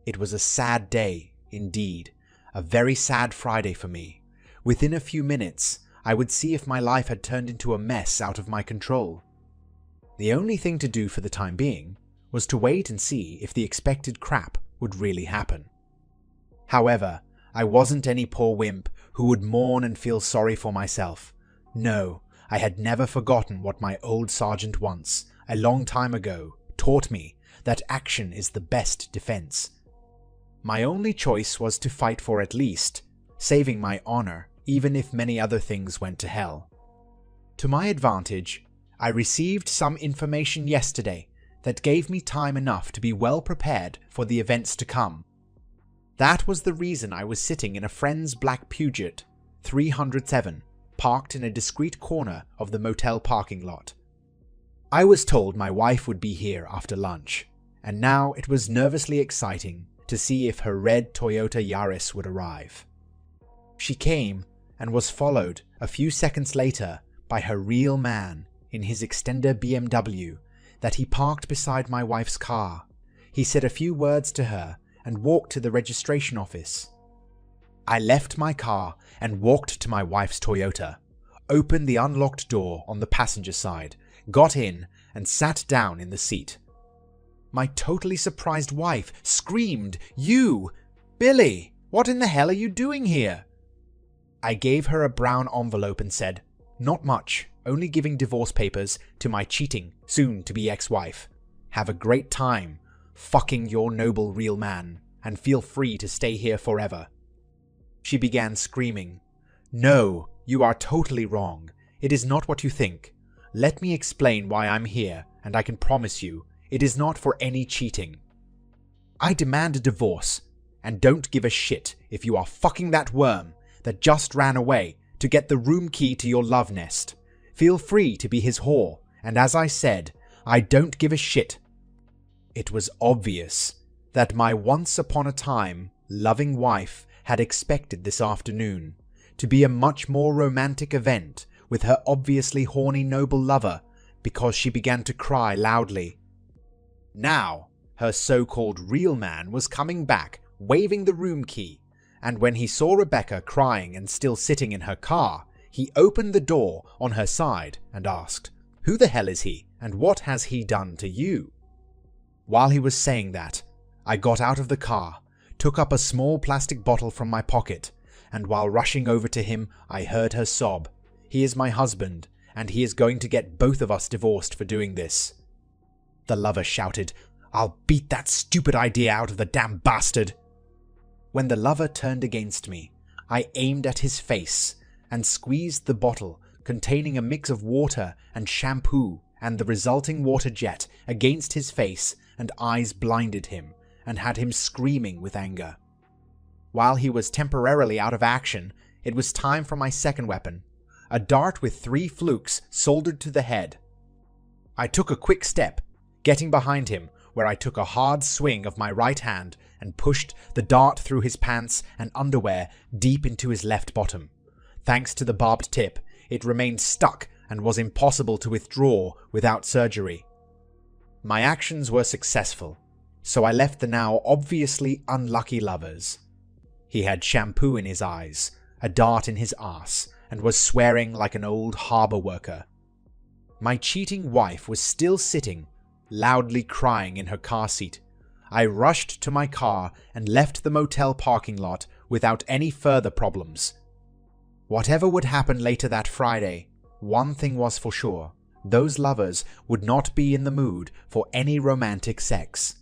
It was a sad day, indeed, a very sad Friday for me. Within a few minutes, I would see if my life had turned into a mess out of my control. The only thing to do for the time being was to wait and see if the expected crap would really happen. However, I wasn't any poor wimp who would mourn and feel sorry for myself. No, I had never forgotten what my old sergeant once, a long time ago, taught me, that action is the best defense. My only choice was to fight for at least saving my honor, even if many other things went to hell. To my advantage, I received some information yesterday that gave me time enough to be well prepared for the events to come. That was the reason I was sitting in a friend's black Peugeot 307, parked in a discreet corner of the motel parking lot. I was told my wife would be here after lunch, and now it was nervously exciting to see if her red Toyota Yaris would arrive. She came and was followed a few seconds later by her real man in his extender BMW that he parked beside my wife's car. He said a few words to her and walked to the registration office. I left my car and walked to my wife's Toyota, opened the unlocked door on the passenger side, got in and sat down in the seat. My totally surprised wife screamed, "You! Billy! What in the hell are you doing here?" I gave her a brown envelope and said, "Not much, only giving divorce papers to my cheating, soon-to-be ex-wife. Have a great time fucking your noble real man, and feel free to stay here forever." She began screaming, "No, you are totally wrong. It is not what you think. Let me explain why I'm here, and I can promise you, it is not for any cheating. I demand a divorce, and don't give a shit if you are fucking that worm that just ran away to get the room key to your love nest. Feel free to be his whore, and as I said, I don't give a shit." It was obvious that my once-upon-a-time loving wife had expected this afternoon to be a much more romantic event with her obviously horny noble lover, because she began to cry loudly. Now, her so-called real man was coming back, waving the room key, and when he saw Rebecca crying and still sitting in her car, he opened the door on her side and asked, "Who the hell is he, and what has he done to you?" While he was saying that, I got out of the car, took up a small plastic bottle from my pocket, and while rushing over to him, I heard her sob, "He is my husband, and he is going to get both of us divorced for doing this." The lover shouted, "I'll beat that stupid idea out of the damn bastard." When the lover turned against me, I aimed at his face and squeezed the bottle containing a mix of water and shampoo and the resulting water jet against his face, and eyes blinded him and had him screaming with anger. While he was temporarily out of action, it was time for my second weapon, a dart with 3 flukes soldered to the head. I took a quick step, getting behind him, where I took a hard swing of my right hand and pushed the dart through his pants and underwear deep into his left bottom. Thanks to the barbed tip, it remained stuck and was impossible to withdraw without surgery. My actions were successful, so I left the now obviously unlucky lovers. He had shampoo in his eyes, a dart in his arse, and was swearing like an old harbour worker. My cheating wife was still sitting, loudly crying in her car seat. I rushed to my car and left the motel parking lot without any further problems. Whatever would happen later that Friday, one thing was for sure: those lovers would not be in the mood for any romantic sex.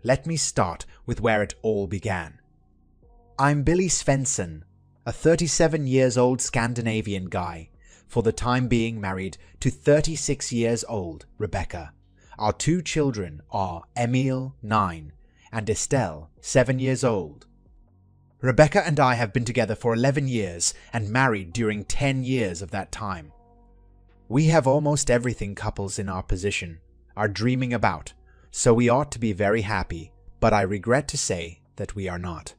Let me start with where it all began. I'm Billy Svensson, a 37 years old Scandinavian guy, for the time being married to 36 years old Rebecca. Our 2 children are Emil, 9, and Estelle, 7 years old. Rebecca and I have been together for 11 years and married during 10 years of that time. We have almost everything couples in our position are dreaming about, so we ought to be very happy, but I regret to say that we are not.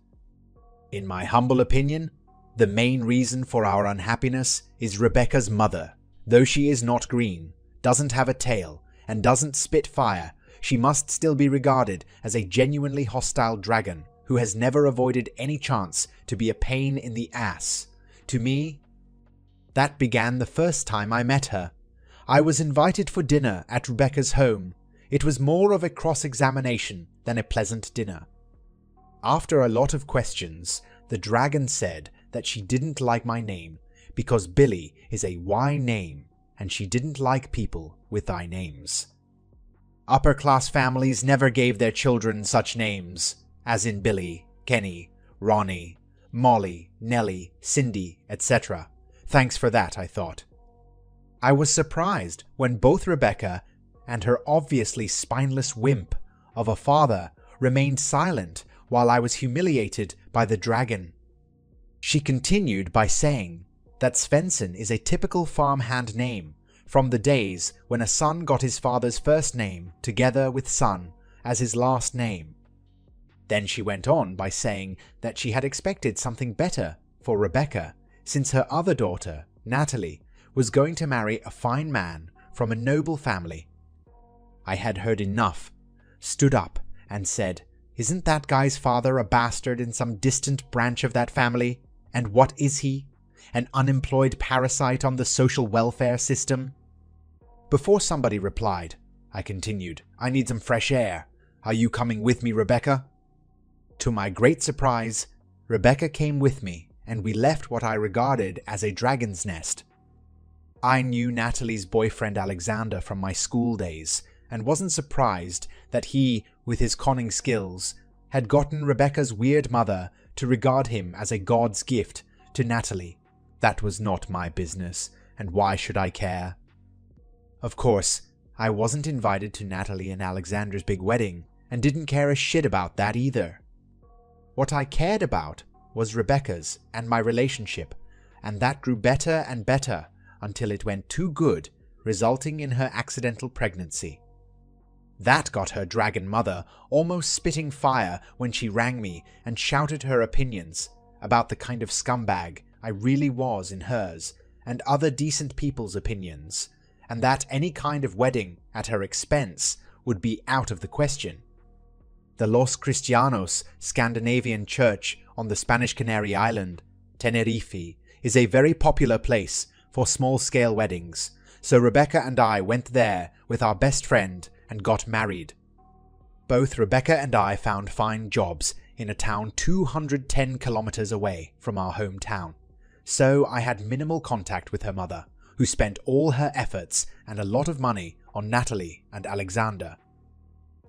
In my humble opinion, the main reason for our unhappiness is Rebecca's mother. Though she is not green, doesn't have a tail, and doesn't spit fire, she must still be regarded as a genuinely hostile dragon who has never avoided any chance to be a pain in the ass. To me, that began the first time I met her. I was invited for dinner at Rebecca's home. It was more of a cross-examination than a pleasant dinner. After a lot of questions, the dragon said that she didn't like my name because Billy is a Y name and she didn't like people with I names. Upper-class families never gave their children such names, as in Billy, Kenny, Ronnie, Molly, Nellie, Cindy, etc. Thanks for that, I thought. I was surprised when both Rebecca and her obviously spineless wimp of a father remained silent while I was humiliated by the dragon. She continued by saying that Svensson is a typical farmhand name from the days when a son got his father's first name together with son as his last name. Then she went on by saying that she had expected something better for Rebecca since her other daughter, Natalie, was going to marry a fine man from a noble family. I had heard enough, stood up and said, "Isn't that guy's father a bastard in some distant branch of that family? And what is he? An unemployed parasite on the social welfare system?" Before somebody replied, I continued, "I need some fresh air. Are you coming with me, Rebecca?" To my great surprise, Rebecca came with me and we left what I regarded as a dragon's nest. I knew Natalie's boyfriend Alexander from my school days and wasn't surprised that he, with his conning skills, had gotten Rebecca's weird mother to regard him as a god's gift to Natalie. That was not my business, and why should I care? Of course, I wasn't invited to Natalie and Alexander's big wedding, and didn't care a shit about that either. What I cared about was Rebecca's and my relationship, and that grew better and better until it went too good, resulting in her accidental pregnancy. That got her dragon mother almost spitting fire when she rang me and shouted her opinions about the kind of scumbag I really was in hers and other decent people's opinions, and that any kind of wedding at her expense would be out of the question. The Los Cristianos Scandinavian church on the Spanish Canary Island, Tenerife, is a very popular place for small-scale weddings, so Rebecca and I went there with our best friend and got married. Both Rebecca and I found fine jobs in a town 210 kilometers away from our hometown, so I had minimal contact with her mother, who spent all her efforts and a lot of money on Natalie and Alexander.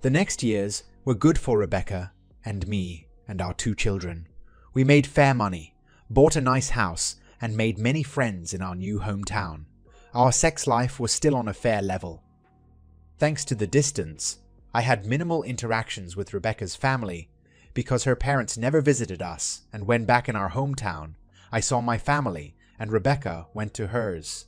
The next years were good for Rebecca and me and our 2 children. We made fair money, bought a nice house, and made many friends in our new hometown. Our sex life was still on a fair level. Thanks to the distance, I had minimal interactions with Rebecca's family because her parents never visited us, and when back in our hometown, I saw my family and Rebecca went to hers.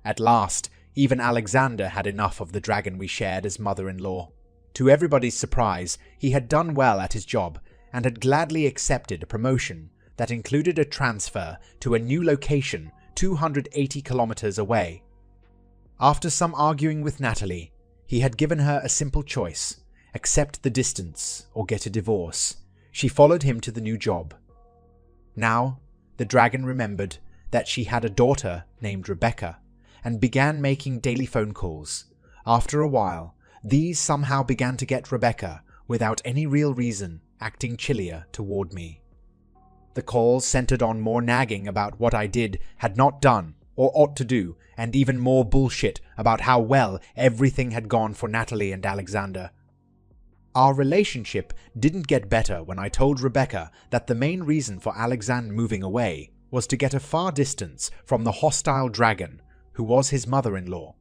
At last, even Alexander had enough of the dragon we shared as mother-in-law. To everybody's surprise, he had done well at his job and had gladly accepted a promotion that included a transfer to a new location 280 kilometers away. After some arguing with Natalie, he had given her a simple choice: accept the distance or get a divorce. She followed him to the new job. Now, the dragon remembered that she had a daughter named Rebecca and began making daily phone calls. After a while, these somehow began to get Rebecca, without any real reason, acting chillier toward me. The calls centered on more nagging about what I did, had not done, or ought to do, and even more bullshit about how well everything had gone for Natalie and Alexander. Our relationship didn't get better when I told Rebecca that the main reason for Alexander moving away was to get a far distance from the hostile dragon, who was his mother-in-law.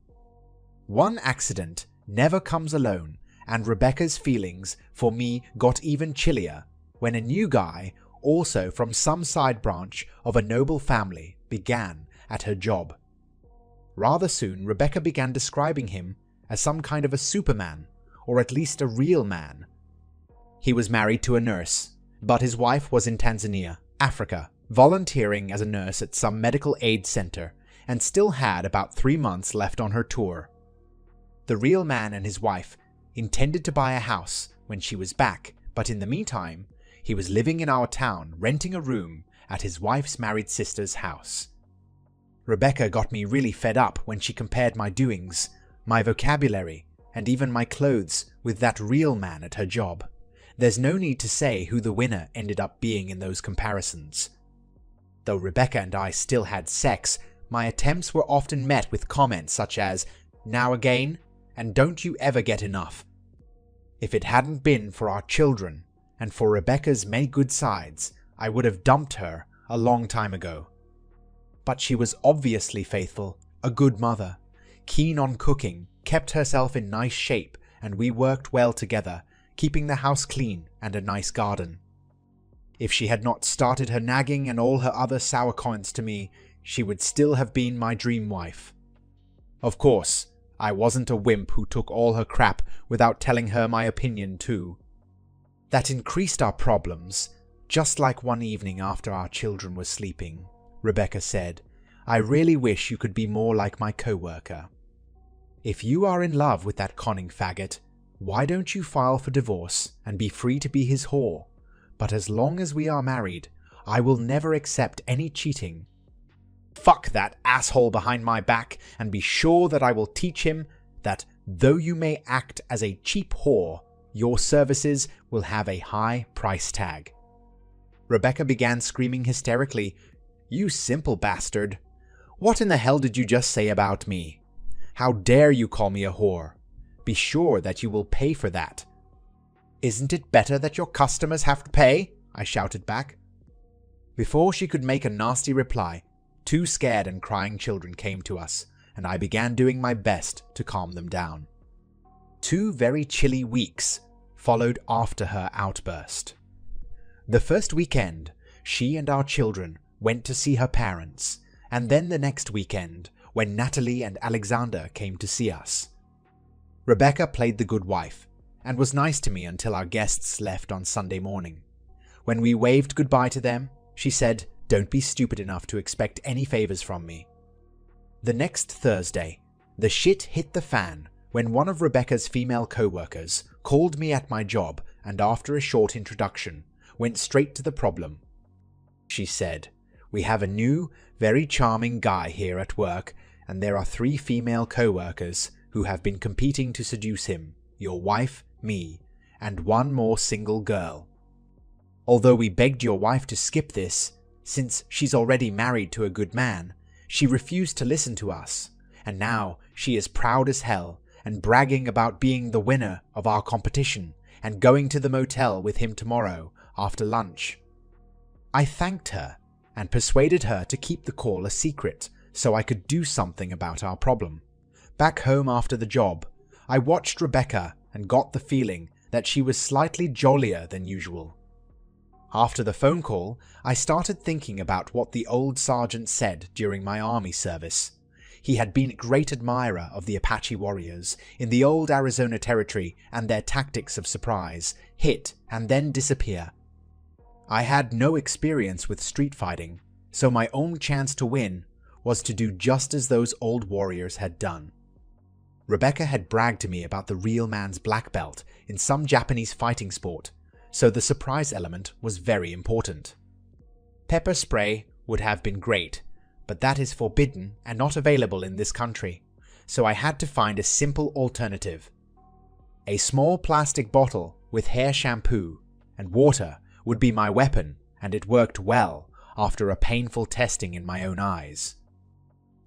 One accident never comes alone, and Rebecca's feelings for me got even chillier when a new guy, also from some side branch of a noble family, began at her job. Rather soon, Rebecca began describing him as some kind of a superman, or at least a real man. He was married to a nurse, but his wife was in Tanzania, Africa, volunteering as a nurse at some medical aid center, and still had about 3 months left on her tour. The real man and his wife intended to buy a house when she was back, but in the meantime, he was living in our town, renting a room at his wife's married sister's house. Rebecca got me really fed up when she compared my doings, my vocabulary, and even my clothes with that real man at her job. There's no need to say who the winner ended up being in those comparisons. Though Rebecca and I still had sex, my attempts were often met with comments such as, "Now again?" and "Don't you ever get enough?" If it hadn't been for our children, and for Rebecca's many good sides, I would have dumped her a long time ago. But she was obviously faithful, a good mother, keen on cooking, kept herself in nice shape, and we worked well together, keeping the house clean and a nice garden. If she had not started her nagging and all her other sour comments to me, she would still have been my dream wife. Of course, I wasn't a wimp who took all her crap without telling her my opinion too. That increased our problems. Just like one evening after our children were sleeping, Rebecca said, "I really wish you could be more like my co-worker. If you are in love with that conning faggot, why don't you file for divorce and be free to be his whore? But as long as we are married, I will never accept any cheating. Fuck that asshole behind my back, and be sure that I will teach him that though you may act as a cheap whore, your services will have a high price tag." Rebecca began screaming hysterically, "You simple bastard! What in the hell did you just say about me? How dare you call me a whore? Be sure that you will pay for that." "Isn't it better that your customers have to pay?" I shouted back. Before she could make a nasty reply, 2 scared and crying children came to us, and I began doing my best to calm them down. 2 very chilly weeks followed after her outburst. The first weekend, she and our children went to see her parents, and then the next weekend, when Natalie and Alexander came to see us. Rebecca played the good wife, and was nice to me until our guests left on Sunday morning. When we waved goodbye to them, she said, "Don't be stupid enough to expect any favors from me." The next Thursday, the shit hit the fan when one of Rebecca's female co-workers called me at my job and after a short introduction, went straight to the problem. She said, "We have a new, very charming guy here at work, and there are 3 female co-workers who have been competing to seduce him, your wife, me, and 1 more single girl. Although we begged your wife to skip this, since she's already married to a good man, she refused to listen to us, and now she is proud as hell and bragging about being the winner of our competition and going to the motel with him tomorrow after lunch." I thanked her and persuaded her to keep the call a secret so I could do something about our problem. Back home after the job, I watched Rebecca and got the feeling that she was slightly jollier than usual. After the phone call, I started thinking about what the old sergeant said during my army service. He had been a great admirer of the Apache warriors in the old Arizona Territory and their tactics of surprise, hit, and then disappear. I had no experience with street fighting, so my only chance to win was to do just as those old warriors had done. Rebecca had bragged to me about the real man's black belt in some Japanese fighting sport, so the surprise element was very important. Pepper spray would have been great, but that is forbidden and not available in this country, so I had to find a simple alternative. A small plastic bottle with hair shampoo and water would be my weapon, and it worked well after a painful testing in my own eyes.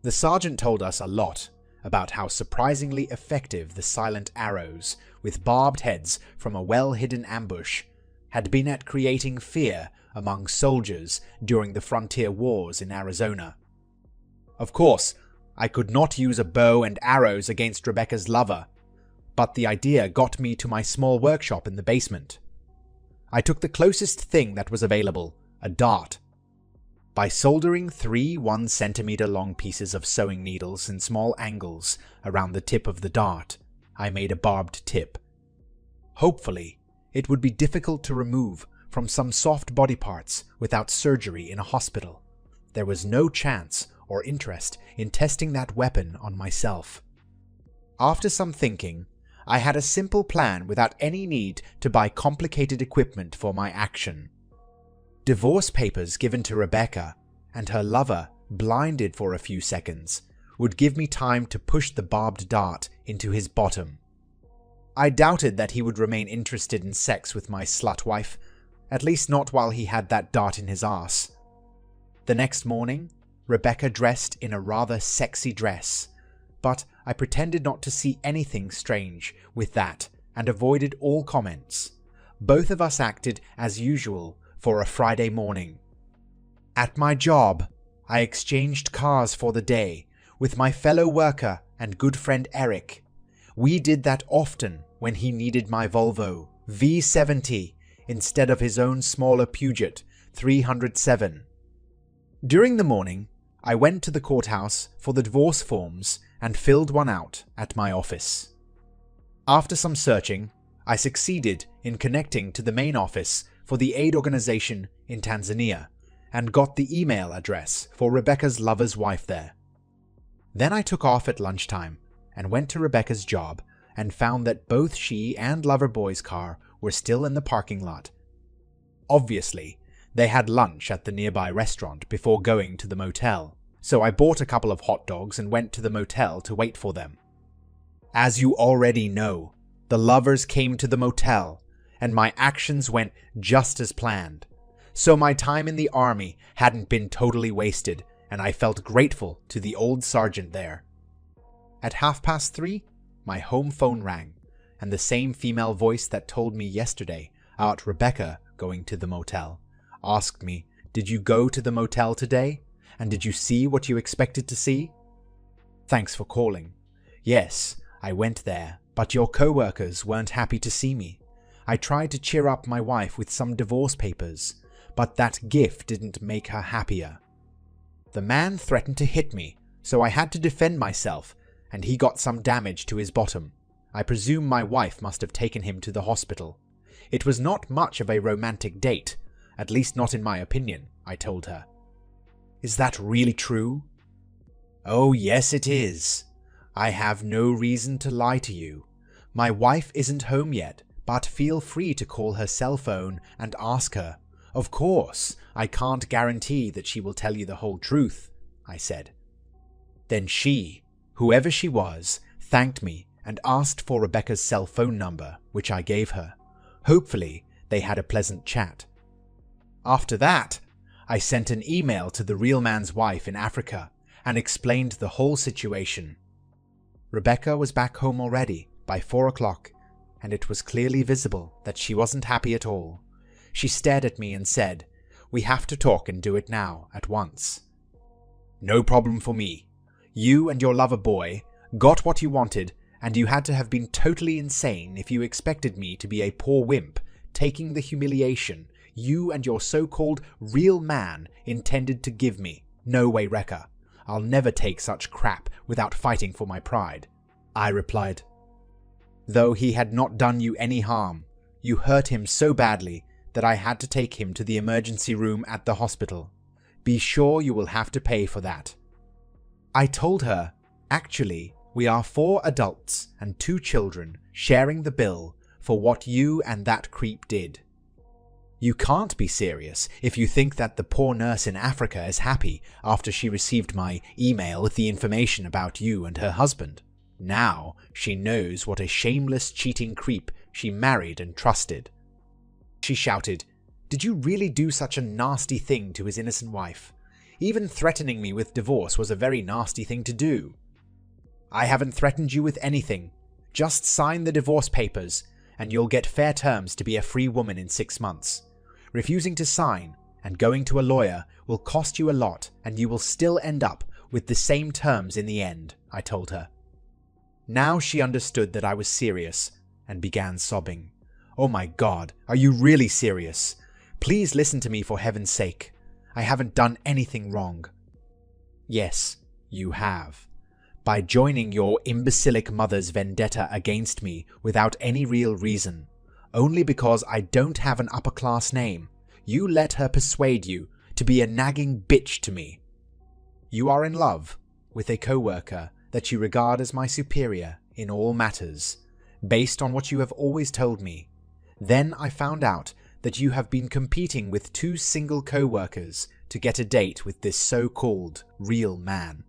The sergeant told us a lot about how surprisingly effective the silent arrows with barbed heads from a well-hidden ambush had been at creating fear among soldiers during the frontier wars in Arizona. Of course, I could not use a bow and arrows against Rebecca's lover, but the idea got me to my small workshop in the basement. I took the closest thing that was available, a dart. By soldering 3 1-centimeter long pieces of sewing needles in small angles around the tip of the dart, I made a barbed tip. Hopefully, it would be difficult to remove from some soft body parts without surgery in a hospital. There was no chance or interest in testing that weapon on myself. After some thinking, I had a simple plan without any need to buy complicated equipment for my action. Divorce papers given to Rebecca and her lover, blinded for a few seconds, would give me time to push the barbed dart into his bottom. I doubted that he would remain interested in sex with my slut wife, at least not while he had that dart in his arse. The next morning, Rebecca dressed in a rather sexy dress, but I pretended not to see anything strange with that and avoided all comments. Both of us acted as usual for a Friday morning. At my job, I exchanged cars for the day with my fellow worker and good friend Eric. We did that often when he needed my Volvo V70 instead of his own smaller Peugeot 307. During the morning, I went to the courthouse for the divorce forms and filled one out at my office. After some searching, I succeeded in connecting to the main office for the aid organization in Tanzania and got the email address for Rebecca's lover's wife there. Then I took off at lunchtime and went to Rebecca's job and found that both she and Loverboy's car were still in the parking lot. Obviously, they had lunch at the nearby restaurant before going to the motel, so I bought a couple of hot dogs and went to the motel to wait for them. As you already know, the lovers came to the motel, and my actions went just as planned. So my time in the army hadn't been totally wasted, and I felt grateful to the old sergeant there. At 3:30, my home phone rang, and the same female voice that told me yesterday about Rebecca going to the motel asked me, "Did you go to the motel today? And did you see what you expected to see?" Thanks for calling. Yes, I went there, but your co-workers weren't happy to see me. I tried to cheer up my wife with some divorce papers, but that gift didn't make her happier. The man threatened to hit me, so I had to defend myself, and he got some damage to his bottom. I presume my wife must have taken him to the hospital. It was not much of a romantic date, at least not in my opinion, I told her. Is that really true? Oh yes, it is. I have no reason to lie to you. My wife isn't home yet, but feel free to call her cell phone and ask her. Of course, I can't guarantee that she will tell you the whole truth, I said. Then she, whoever she was, thanked me and asked for Rebecca's cell phone number, which I gave her. Hopefully, they had a pleasant chat. After that, I sent an email to the real man's wife in Africa and explained the whole situation. Rebecca was back home already by 4 o'clock, and it was clearly visible that she wasn't happy at all. She stared at me and said, "We have to talk and do it now, at once." No problem for me. You and your lover boy got what you wanted, and you had to have been totally insane if you expected me to be a poor wimp taking the humiliation you and your so-called real man intended to give me. No way, Rekka. I'll never take such crap without fighting for my pride, I replied. Though he had not done you any harm, you hurt him so badly that I had to take him to the emergency room at the hospital. Be sure you will have to pay for that. I told her, actually, we are 4 adults and 2 children sharing the bill for what you and that creep did. You can't be serious if you think that the poor nurse in Africa is happy after she received my email with the information about you and her husband. Now she knows what a shameless cheating creep she married and trusted. She shouted, "Did you really do such a nasty thing to his innocent wife? Even threatening me with divorce was a very nasty thing to do." I haven't threatened you with anything. Just sign the divorce papers, and you'll get fair terms to be a free woman in 6 months. Refusing to sign and going to a lawyer will cost you a lot, and you will still end up with the same terms in the end, I told her. Now she understood that I was serious and began sobbing. Oh my God, are you really serious? Please listen to me for heaven's sake. I haven't done anything wrong. Yes, you have. By joining your imbecilic mother's vendetta against me without any real reason, only because I don't have an upper-class name, you let her persuade you to be a nagging bitch to me. You are in love with a co-worker that you regard as my superior in all matters. based on what you have always told me. Then I found out that you have been competing with 2 single co-workers to get a date with this so-called real man.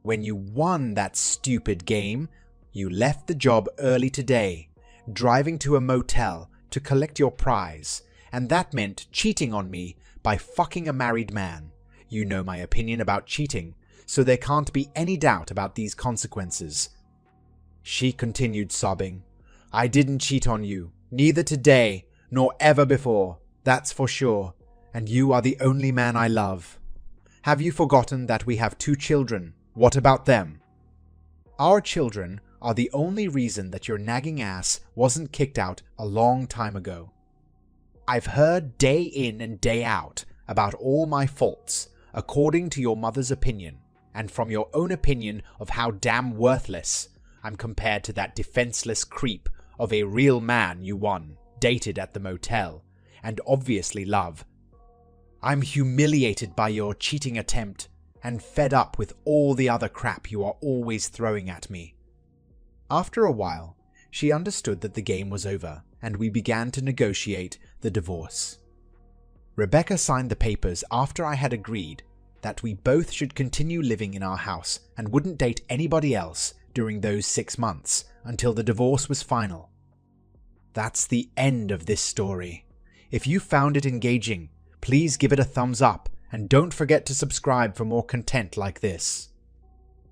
When you won that stupid game, you left the job early today, driving to a motel to collect your prize, and that meant cheating on me by fucking a married man. You know my opinion about cheating, so there can't be any doubt about these consequences." She continued sobbing. "I didn't cheat on you, neither today nor ever before, that's for sure, and you are the only man I love. Have you forgotten that we have 2 children? What about them? Our children are the only reason that your nagging ass wasn't kicked out a long time ago. I've heard day in and day out about all my faults, according to your mother's opinion, and from your own opinion of how damn worthless I'm compared to that defenseless creep of a real man you won, dated at the motel, and obviously love. I'm humiliated by your cheating attempt and fed up with all the other crap you are always throwing at me." After a while, she understood that the game was over, and we began to negotiate the divorce. Rebecca signed the papers after I had agreed that we both should continue living in our house and wouldn't date anybody else during those 6 months until the divorce was final. That's the end of this story. If you found it engaging, please give it a thumbs up and don't forget to subscribe for more content like this.